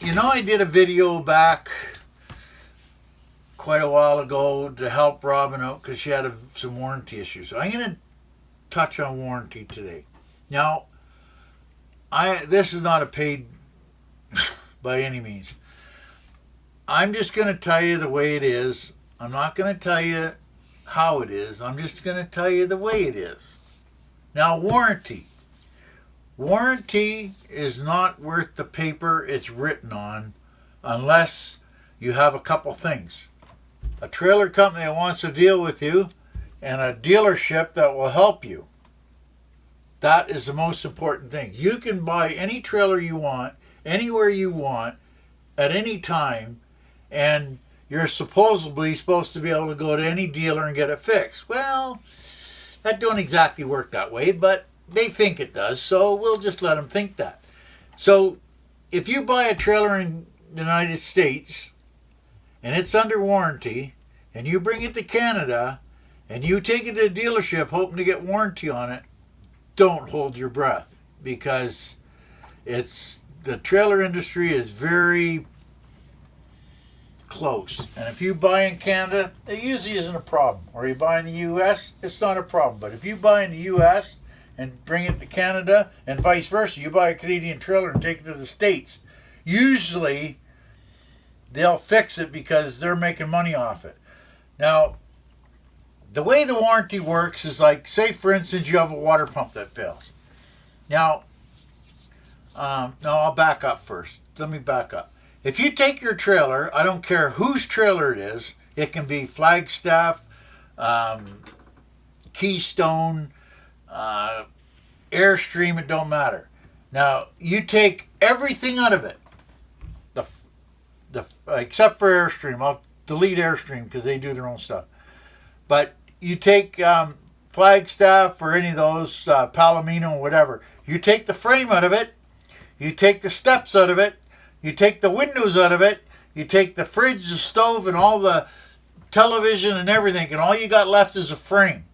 I did a video back quite a while ago to help Robin out because she had some warranty issues. I'm going to touch on warranty today. Now, this is not a paid by any means. I'm just going to tell you the way it is. I'm not going to tell you how it is. I'm just going to tell you the way it is. Now, warranty. Warranty is not worth the paper it's written on unless you have a couple things. A trailer company that wants to deal with you and a dealership that will help you. That is the most important thing. You can buy any trailer you want, anywhere you want, at any time, and you're supposedly supposed to be able to go to any dealer and get it fixed. Well, that don't exactly work that way, but they think it does, so we'll just let them think that. So if you buy a trailer in the United States and it's under warranty and you bring it to Canada and you take it to a dealership hoping to get warranty on it, don't hold your breath, because the trailer industry is very close. And if you buy in Canada, it usually isn't a problem. Or you buy in the US, it's not a problem. But if you buy in the US and bring it to Canada and vice versa, you buy a Canadian trailer and take it to the States, usually they'll fix it because they're making money off it. Now, the way the warranty works is like, say for instance, you have a water pump that fails. Now, no, I'll back up first. Let me back up. If you take your trailer, I don't care whose trailer it is, it can be Flagstaff, Keystone, Airstream, it don't matter. Now, you take everything out of it, except for Airstream. I'll delete Airstream because they do their own stuff. But you take Flagstaff or any of those, Palomino or whatever. You take the frame out of it, you take the steps out of it, you take the windows out of it, you take the fridge, the stove, and all the television and everything, and all you got left is a frame.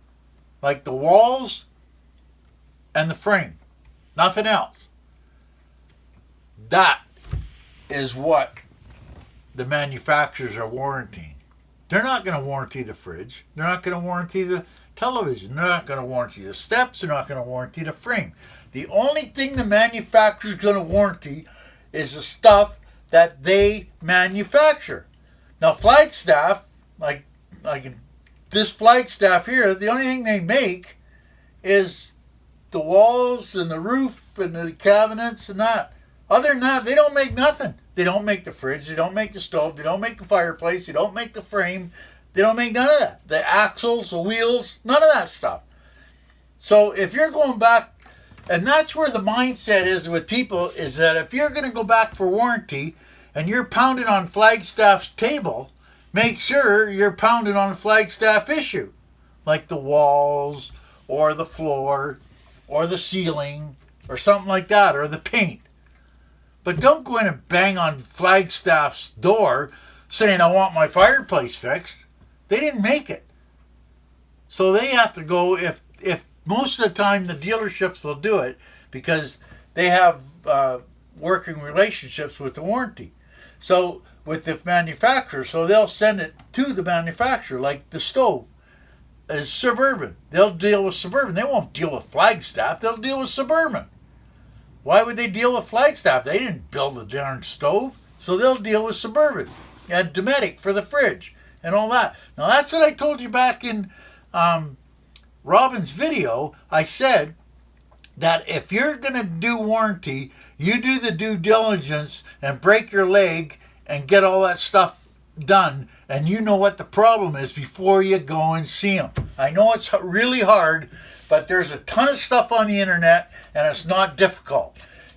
Like the walls and the frame. Nothing else. That is what the manufacturers are warranting. They're not going to warranty the fridge. They're not going to warranty the television. They're not going to warranty the steps. They're not going to warranty the frame. The only thing the manufacturer is going to warranty is the stuff that they manufacture. Now, Flagstaff, like this Flagstaff here, the only thing they make is the walls and the roof and the cabinets and that. Other than that, they don't make nothing. They don't make the fridge. They don't make the stove. They don't make the fireplace. They don't make the frame. They don't make none of that. The axles, the wheels, none of that stuff. So if you're going back, and that's where the mindset is with people, is that if you're going to go back for warranty and you're pounding on Flagstaff's table, make sure you're pounding on a Flagstaff issue, like the walls or the floor or the ceiling or something like that, or the paint. But don't go in and bang on Flagstaff's door saying, I want my fireplace fixed. They didn't make it. So they have to go, if most of the time the dealerships will do it because they have working relationships with the warranty. So with the manufacturer, so they'll send it to the manufacturer, like the stove is Suburban. They'll deal with Suburban. They won't deal with Flagstaff. They'll deal with Suburban. Why would they deal with Flagstaff? They didn't build the darn stove. So they'll deal with Suburban and Dometic for the fridge and all that. Now that's what I told you back in Robin's video. I said that if you're going to do warranty, you do the due diligence and break your leg and get all that stuff done, and you know what the problem is before you go and see them. I know it's really hard, but there's a ton of stuff on the internet and it's not difficult.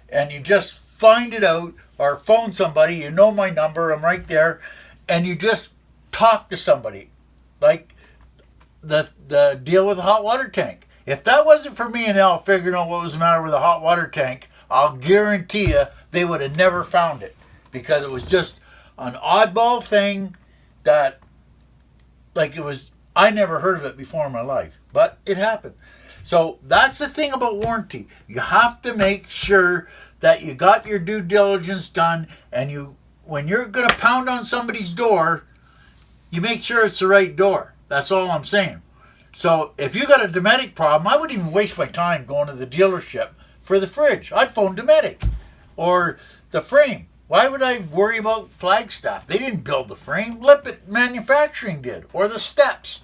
And you just find it out or phone somebody. You know my number, I'm right there, and you just talk to somebody. Like the deal with the hot water tank. If that wasn't for me and Al figuring out what was the matter with the hot water tank, I'll guarantee you they would have never found it, because it was just an oddball thing that, like, it was, I never heard of it before in my life, but it happened. So that's the thing about warranty. You have to make sure that you got your due diligence done, and when you're going to pound on somebody's door, you make sure it's the right door. That's all I'm saying. So if you got a Dometic problem, I wouldn't even waste my time going to the dealership for the fridge. I'd phone Dometic or the frame. Why would I worry about Flagstaff? They didn't build the frame. Lippert Manufacturing did. Or the steps.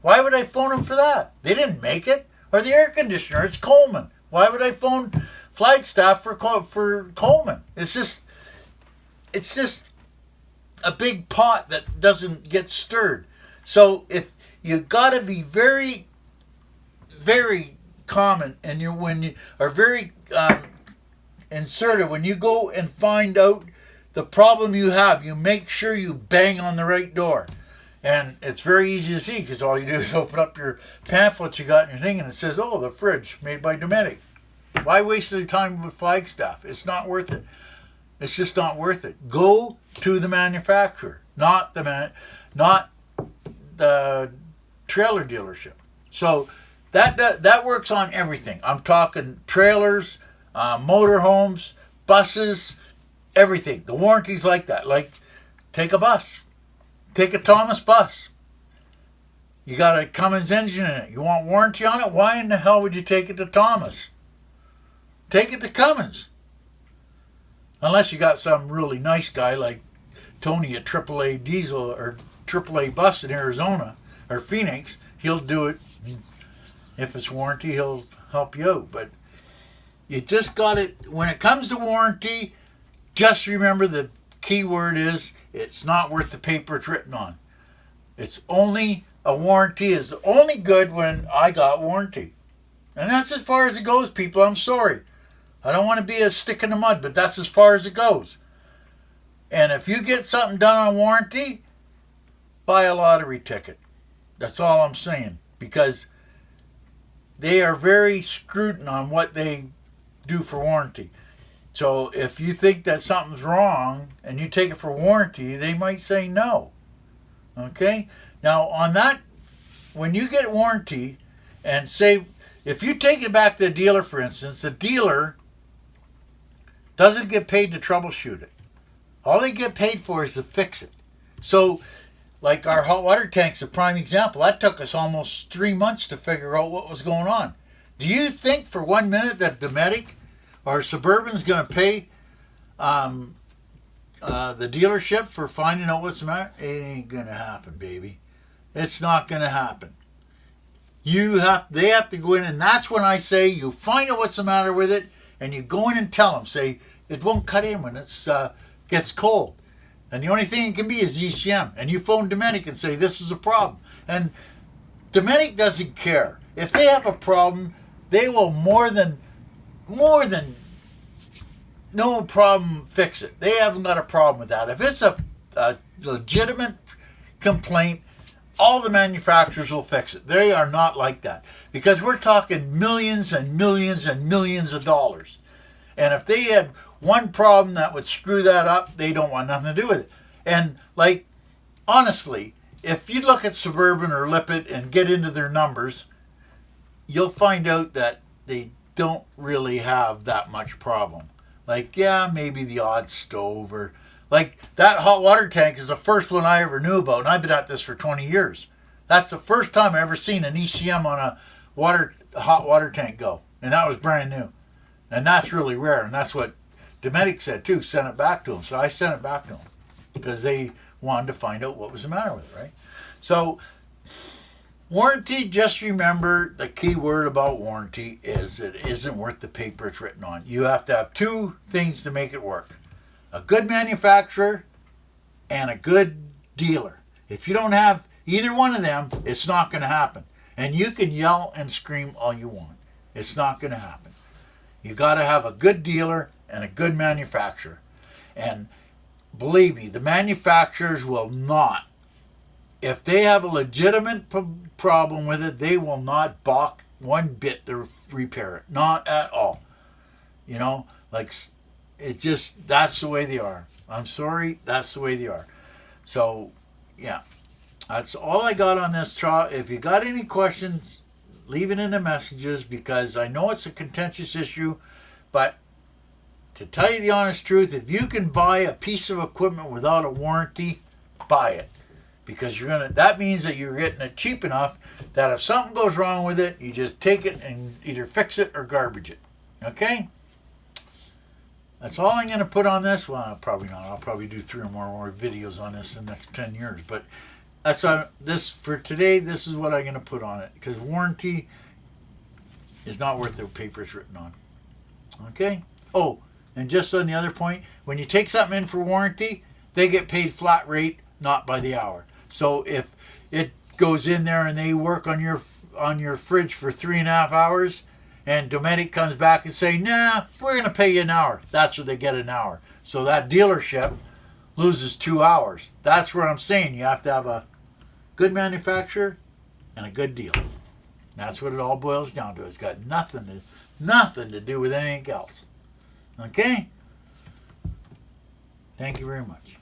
Why would I phone them for that? They didn't make it. Or the air conditioner. It's Coleman. Why would I phone Flagstaff for Coleman? It's just a big pot that doesn't get stirred. So if you got to be very, very common, and when you are very insertive, when you go and find out the problem you have, you make sure you bang on the right door. And it's very easy to see because all you do is open up your pamphlets you got in your thing and it says, oh, the fridge made by Dometic. Why waste the time with Flagstaff? It's not worth it. It's just not worth it. Go to the manufacturer, not the trailer dealership. So that works on everything. I'm talking trailers, motorhomes, buses, everything. The warranty's like that. Like, take a bus. Take a Thomas bus. You got a Cummins engine in it. You want warranty on it? Why in the hell would you take it to Thomas? Take it to Cummins. Unless you got some really nice guy like Tony at AAA Diesel or AAA Bus in Arizona or Phoenix. He'll do it. If it's warranty, he'll help you out. But you just got it. When it comes to warranty, just remember the key word is it's not worth the paper it's written on. It's only a warranty is only good when I got warranty. And that's as far as it goes, people. I'm sorry. I don't want to be a stick in the mud, but that's as far as it goes. And if you get something done on warranty, buy a lottery ticket. That's all I'm saying. Because they are very scrutinised on what they do for warranty. So if you think that something's wrong and you take it for warranty, they might say no. Okay? Now on that, when you get warranty and say, if you take it back to the dealer, for instance, the dealer doesn't get paid to troubleshoot it. All they get paid for is to fix it. So like our hot water tank's a prime example. That took us almost 3 months to figure out what was going on. Do you think for 1 minute that Dometic or Suburban's going to pay the dealership for finding out what's the matter? It ain't going to happen, baby. It's not going to happen. They have to go in, and that's when I say you find out what's the matter with it, and you go in and tell them, say, it won't cut in when it gets cold. And the only thing it can be is ECM. And you phone Dometic and say, this is a problem. And Dometic doesn't care. If they have a problem, they will more than no problem fix it. They haven't got a problem with that. If it's a legitimate complaint, all the manufacturers will fix it. They are not like that. Because we're talking millions and millions and millions of dollars. And if they had one problem that would screw that up, they don't want nothing to do with it. And like, honestly, if you look at Suburban or Lippert and get into their numbers, you'll find out that they don't really have that much problem. Like, yeah, maybe the odd stove or like that hot water tank is the first one I ever knew about, and I've been at this for 20 years. That's the first time I ever seen an ECM on a hot water tank go, and that was brand new. And that's really rare, and that's what Dometic said too, sent it back to them. So I sent it back to them because they wanted to find out what was the matter with it, right? So warranty, just remember the key word about warranty is it isn't worth the paper it's written on. You have to have two things to make it work. A good manufacturer and a good dealer. If you don't have either one of them, it's not going to happen. And you can yell and scream all you want. It's not going to happen. You got to have a good dealer and a good manufacturer. And believe me, the manufacturers will not. If they have a legitimate problem with it, they will not balk one bit to repair it. Not at all. You know, like it just, that's the way they are. I'm sorry, that's the way they are. So, yeah. That's all I got on this trial. If you got any questions, leave it in the messages because I know it's a contentious issue, but to tell you the honest truth, if you can buy a piece of equipment without a warranty, buy it. Because that means that you're getting it cheap enough that if something goes wrong with it, you just take it and either fix it or garbage it. Okay? That's all I'm going to put on this. Well, probably not. I'll probably do 3 or more videos on this in the next 10 years. But that's this for today. This is what I'm going to put on it, because warranty is not worth the paper it's written on. Okay? Oh, and just on the other point, when you take something in for warranty, they get paid flat rate, not by the hour. So if it goes in there and they work on your fridge for 3.5 hours, and Dometic comes back and say, nah, we're going to pay you an hour. That's what they get, an hour. So that dealership loses 2 hours. That's where I'm saying you have to have a good manufacturer and a good deal. That's what it all boils down to. It's got nothing to do with anything else. Okay? Thank you very much.